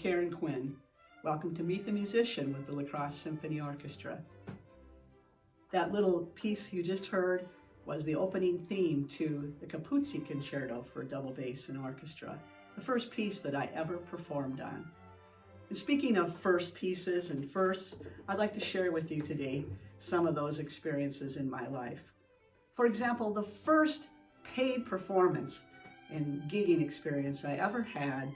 Karyn Quinn. Welcome to Meet the Musician with the La Crosse Symphony Orchestra. That little piece you just heard was the opening theme to the Capuzzi Concerto for double bass and orchestra, the first piece that I ever performed on. And speaking of first pieces and firsts, I'd like to share with you today some of those experiences in my life. For example, the first paid performance and gigging experience I ever had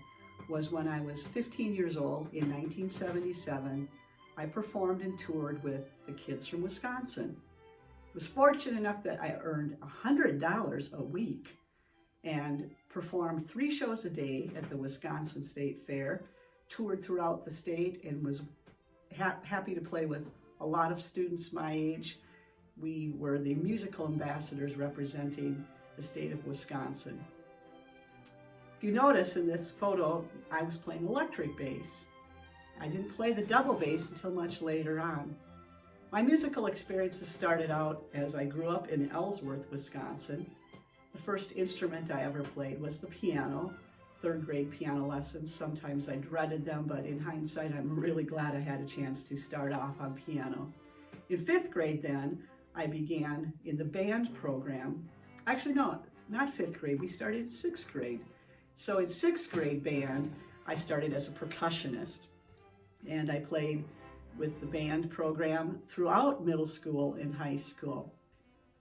was when I was 15 years old in 1977. I performed and toured with the Kids from Wisconsin. I was fortunate enough that I earned $100 a week and performed 3 shows a day at the Wisconsin State Fair, toured throughout the state, and was happy to play with a lot of students my age. We were the musical ambassadors representing the state of Wisconsin. If you notice in this photo, I was playing electric bass. I didn't play the double bass until much later on. My musical experiences started out as I grew up in Ellsworth, Wisconsin. The first instrument I ever played was the piano, 3rd grade piano lessons. Sometimes I dreaded them, but in hindsight, I'm really glad I had a chance to start off on piano. In 5th grade then, I began in the band program. Actually, no, not 5th grade. We started in 6th grade. So in 6th grade band, I started as a percussionist, and I played with the band program throughout middle school and high school.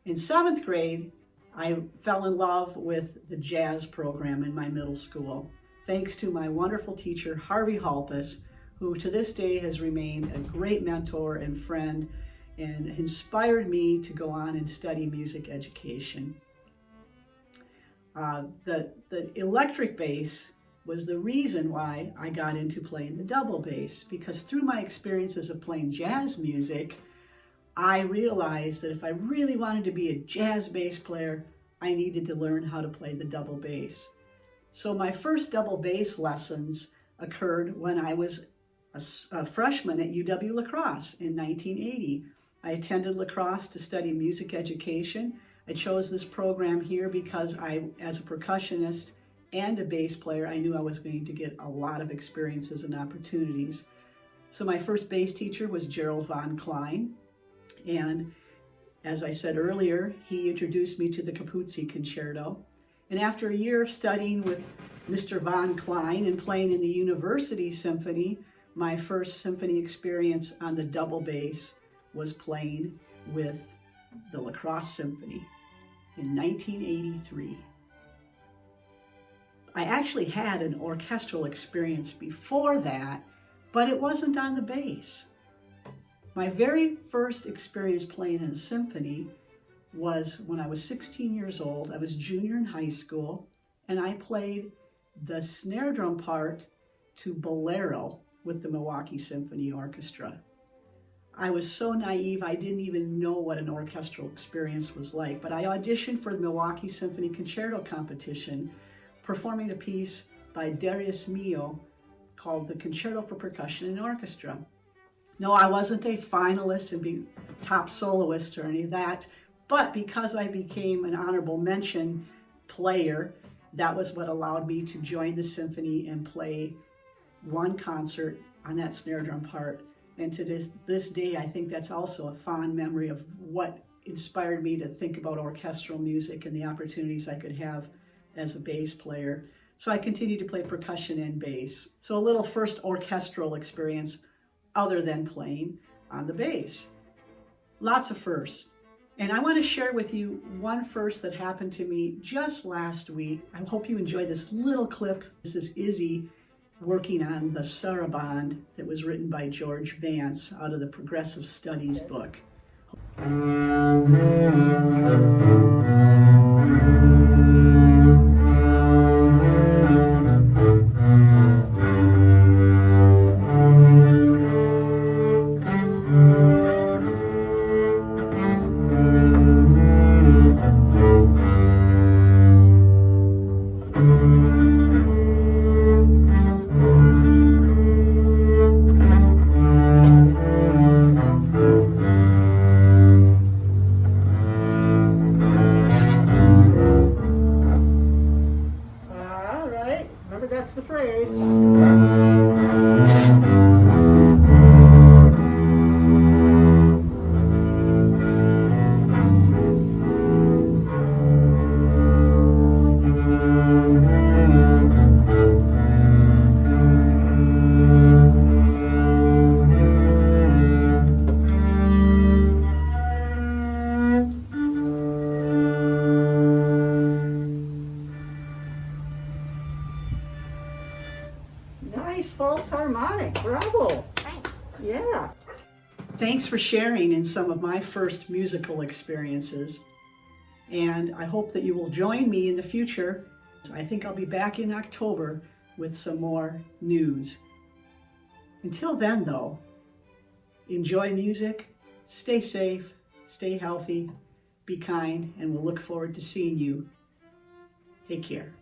In 7th grade, I fell in love with the jazz program in my middle school, thanks to my wonderful teacher, Harvey Halpus, who to this day has remained a great mentor and friend and inspired me to go on and study music education. The electric bass was the reason why I got into playing the double bass, because through my experiences of playing jazz music, I realized that if I really wanted to be a jazz bass player, I needed to learn how to play the double bass. So my first double bass lessons occurred when I was a freshman at UW La Crosse in 1980. I attended La Crosse to study music education. I chose this program here because as a percussionist and a bass player, I knew I was going to get a lot of experiences and opportunities. So my first bass teacher was Gerald Von Klein, and as I said earlier, he introduced me to the Capuzzi Concerto. And after a year of studying with Mr. Von Klein and playing in the University Symphony, my first symphony experience on the double bass was playing with the La Crosse Symphony in 1983. I actually had an orchestral experience before that, but it wasn't on the bass. My very first experience playing in a symphony was when I was 16 years old. I was junior in high school, and I played the snare drum part to Bolero with the Milwaukee Symphony Orchestra. I was so naive, I didn't even know what an orchestral experience was like, but I auditioned for the Milwaukee Symphony Concerto competition, performing a piece by Darius Milhaud called the Concerto for Percussion and Orchestra. No, I wasn't a finalist and be top soloist or any of that, but because I became an honorable mention player, that was what allowed me to join the symphony and play one concert on that snare drum part. And to this day, I think that's also a fond memory of what inspired me to think about orchestral music and the opportunities I could have as a bass player. So I continued to play percussion and bass. So a little first orchestral experience other than playing on the bass. Lots of firsts. And I want to share with you one first that happened to me just last week. I hope you enjoy this little clip. This is Izzy working on the Sarabande that was written by George Vance out of the Progressive Studies book. That's the phrase. That's harmonic. Bravo. Thanks. Yeah. Thanks for sharing in some of my first musical experiences. And I hope that you will join me in the future. I think I'll be back in October with some more news. Until then, though, enjoy music, stay safe, stay healthy, be kind, and we'll look forward to seeing you. Take care.